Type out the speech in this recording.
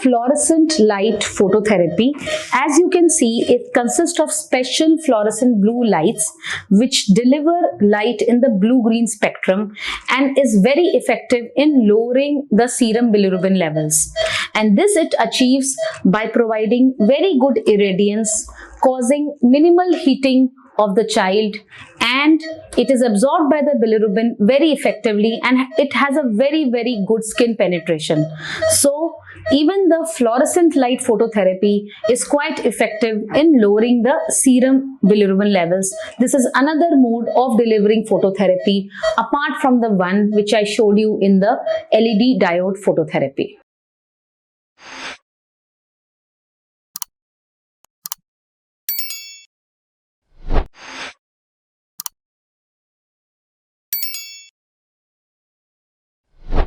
fluorescent light phototherapy. As you can see, it consists of special fluorescent blue lights which deliver light in the blue-green spectrum and is very effective in lowering the serum bilirubin levels. And this it achieves by providing very good irradiance, causing minimal heating of the child, and it is absorbed by the bilirubin very effectively, and it has a very good skin penetration. So even the fluorescent light phototherapy is quite effective in lowering the serum bilirubin levels. This is another mode of delivering phototherapy apart from the one which I showed you in the LED diode phototherapy.